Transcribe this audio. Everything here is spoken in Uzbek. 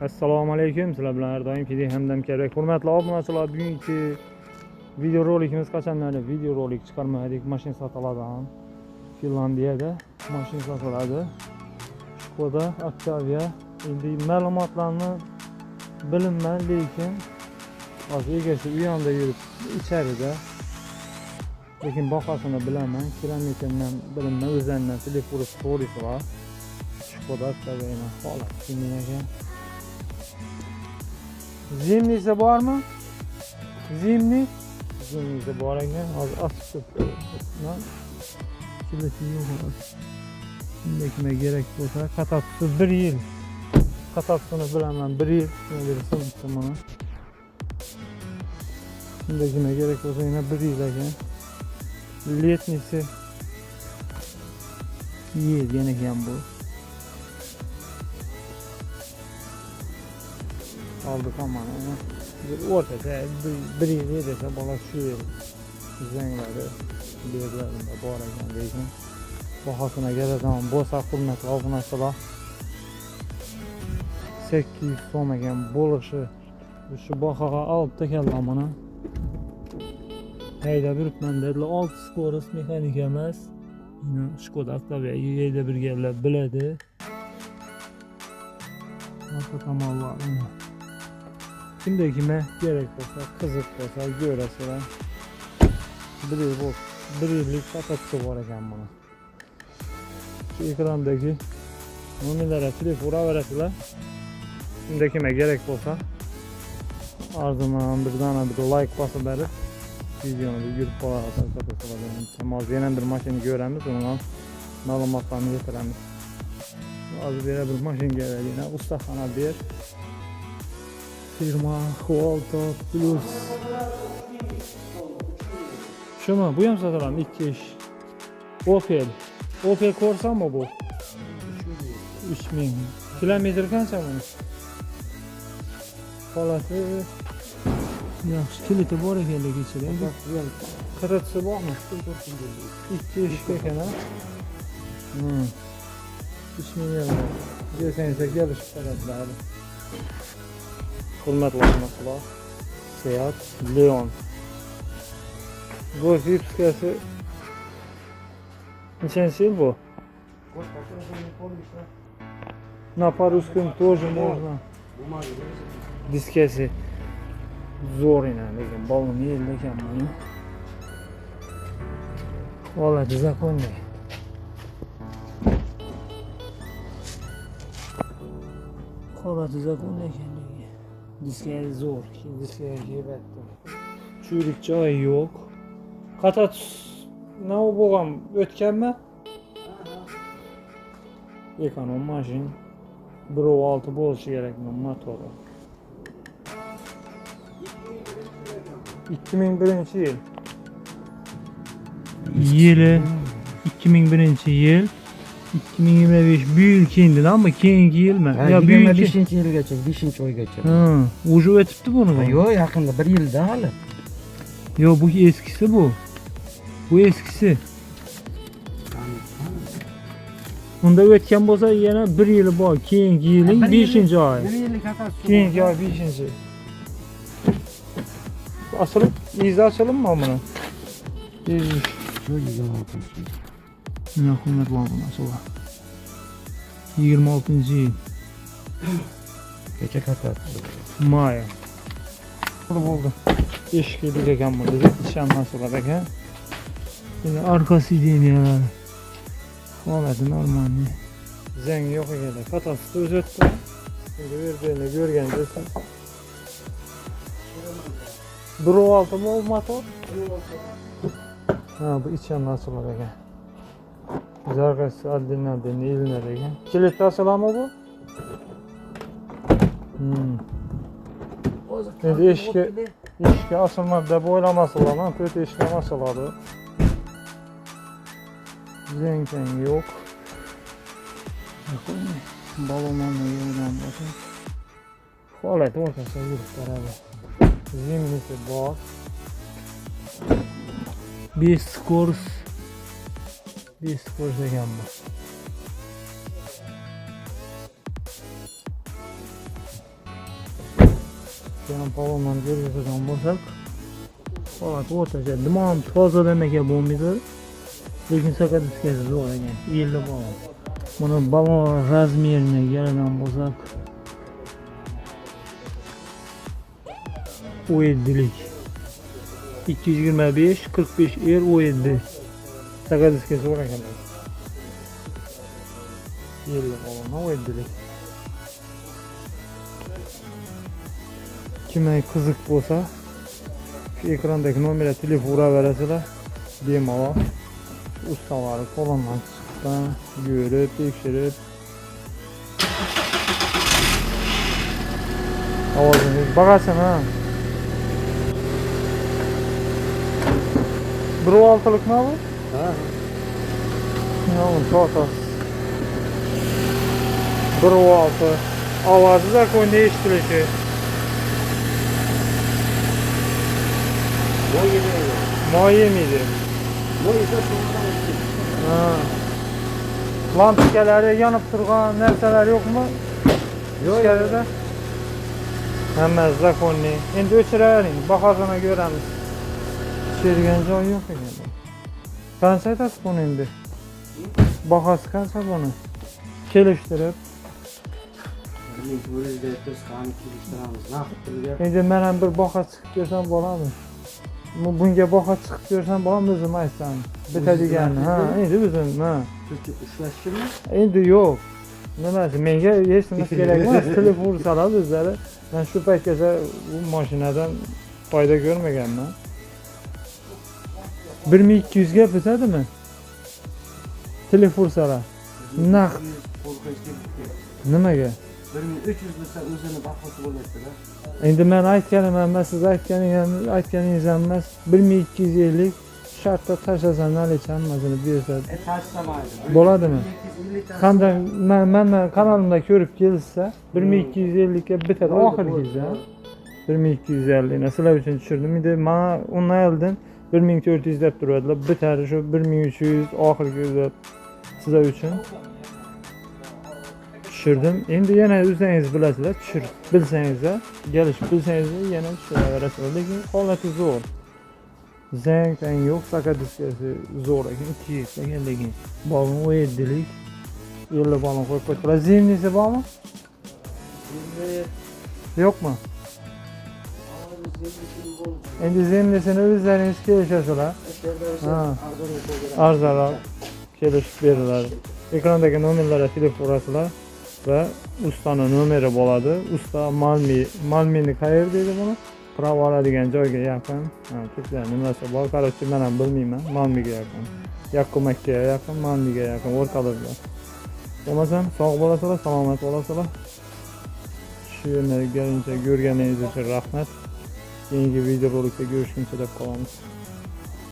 Assalomu alaykum. Sizlar bilan har doim video hamdam kerak. Hurmatli obunachilar, bugungi video rolikimiz qachonlardir video rolik chiqarmadik. Mashina sotiladi. Finlandiyada mashina sotiladi. Skoda Octavia. Endi ma'lumotlarni bilinmay, lekin hozir egasi u yonda yurib ichərida. Lekin bahosini bilaman. Kilometrdan bilinmay, o'zlaridan telefon so'raysi bor. Skoda Octavia'ni holat shunday ekan. Zimnisi bormi? Zimnisi bor ekan. Hozir ochib turibman. Kiliti yo'q. Shunday kima kerak bo'lsa, qataqsi 1 yil. Qataqsini bilaman, 1 yil. Shunga bersin buni. Shunday kima kerak bo'lsa, yana 1 yil ekan. Letnisi yegan ekan bu. Aldık ama bir ortada bir yıl dese bana şu yıl zengleri birlerinde bu aradan değilsin. Bahasına göre zaman bosa hürmetli obunachilar 800 so'm ekan bo'lishi. Shu bahoga olib keldim buni. Haydab yuribman dedilar, 6 skoros mexanik emas. Skoda Octavia yeyda bir gaplar biladi. Nasıl tomonlar. Kimda kime gerek bo'lsa, qiziq bo'lsa, ko'rasizlar. Bir yillik qataqsi bor ekan buni. Shu ekrandagi nomerlarga telefon uraverasizlar. Kimda kime gerek bo'lsa, arzuman bir like bosib berib, videoni yurib qoladi. Hozir yana bir mashina ko'ramiz, undan ma'lumotlarni yetiramiz. Hozir yana bir mashina keladi, ustaxona ber. Firma Hualto Plus. Şunu bu ham sotaman 2 ish. Opel Corsa mı bu? 3000. Kilometr qancha buni? Holati yaxshi, kiliti bor ekanligi ichida. Qiritishi bormi? 2 ish ekan ha. 3000 euro. Desangiz kelishib qoladi. Hürmetli obunachilar, Seat Leon. Golf Ypskasi nechanchi yil bu? На по-русски тоже можно. Diskasi zo'rina, lekin balon yerda ekan buni. Holati zakonniy. Holati zakonniy ekan. Diskasi zo'r, diskasi yebatdi. Churik joyi yo'q. Qatat nima bo'lgan o'tganmi? Ekonom mashin 1.6 bo'lishi kerak motori. 2001-yil. Yili 2001-yil. 2025 bu yil kendi ama keyingi yilmi? Ya bu 25-yilgacha, 5-oygacha. Ha, уже o'tibdi buni. Yo'q, yaqinda 1 yilda hali. Yo'q, bu eskisi bu. Bu eskisi. Unda o'tgan bo'lsa yana 1 yili bor. Keyingi yilning 5-oyi. 1 yillik hatasi. Keyingi oy 5-chi. Açılıp izi açalım mı bunu? Şu 26. Ne hürmetli obunachilar. 26-yil. Kecha hatasi. May. Bo'ldi. Eshik edik ekan bu. Ishonmaslar ekan. Yine arka sideniyalar. Holati normal. Zang yo'q ekan. Qatasi o'zatdi. Endi verdiğini ko'rgandirsiz. 1.6 mı motor? Ha, bu içen nasıl ekan. Zargası adından ilinadi ekan. Kilit açılamı bu? Endi eshikka ochilmadi deb o'ylamasizlar, 4 eshikka ochiladi. Zang yo'q. Balonlarni yerdan bo'lsa. Holat o'rtasida yurib turadi. Zimnisi bor. 5 skors ekan bu. ham palondan ko'rsatadigan bo'lsak, holat o'rtacha. Dimon toza demak bo'lmaydi. Lekin sakat diskasi zo'r ekan. 50 balon. Buni balon razmerini keladigan bo'lsak, 17lik. 225 45 17. Sakat diskasi zo'r ekan. 50 balon 17lik. Kimga qiziq bo'lsa, şu ekrandagi nomerga telefon uraverasizlar. Bemalol ustalari qo'ldan chiqqan, ko'rib, tekshirib ovozingiz bag'asini 1.6'likmi bu? Ha. Yo'q, to'g'ri. 1.6. Ovozi zakonda eshitilishi. Moy yemeydi. Ha. Lampikaları yanıp turgan narsalar yok mu? Yo'q. İçeride. Hemen zakonli. Endi o'chiravering, bahosini ko'ramiz. Chergan joy yo'q ekan. Qancha aytasiz buni endi? Bahosi qancha buni? Kelishtirib. Endi men ham bir baho chiqib ko'rsam bo'ladimi? Bunga baho chiqib ko'rsam bo'ladimi o'zim aytsam? Bitadigan. Ha, endi o'zim, ha. Ushlashishmi? Endi yo'q. Nimasi? Menga hech narsa kerak emas. Telefon ursalar o'zlari. Men shu paytgacha bu mashinadan foyda ko'rmaganman. 1200 ga bitadimi? Telefon ursalar. Naqd. Nimaga? 1300 bo'lsa o'zini bahosi bo'ladida. Endi men aytganim emas, siz aytganingiz emas. 1250 shartda tashlasam nalichammasini bersa Tashlamaydi. bo'ladimi? Qanday men kanalimda ko'rib kelsa 1250 ga bitadi oxirgisi. 1250 ni sizlar uchun tushirdim. Endi men undan oldin 1400 deb turadilar. Bitadi shu 1300 oxirgi deb sizlar uchun tushirdim. Endi yana o'zingiz bilasizlar, tushir bilsangiz, kelishib bilsangiz yana tushiraverasizlar. Lekin holati zo'r. Zang tang yo'q, sakat diskasi zo'r ekan, 200 ekan lekin. Balon 17lik. 50 balon qo'yib qo'ydilar. Zimnisi bormi? Yo'qmi? Endi zimnisini o'zlaringiz kelishasizlar. Ha. Arzonroq kelishib beriladi. Ekrandagi nomerlarga telefon urasizlar va ustaning nomeri bo'ladi. Usta Malmini qayer deydi buni? Pravola degan joyga yaqin. Ha, turklar nimasi bor? Qarorchi men ham bilmayman. Malmiga yaqin. Yakkumakka yaqin, Malmiga yaqin o'rtalikda. Bo'lmasam sog' bo'lasizlar, salomat bo'lasizlar. Shu yerga ko'rganingiz uchun rahmat. Keyingi videorolikda ko'rishguncha deb qolamiz.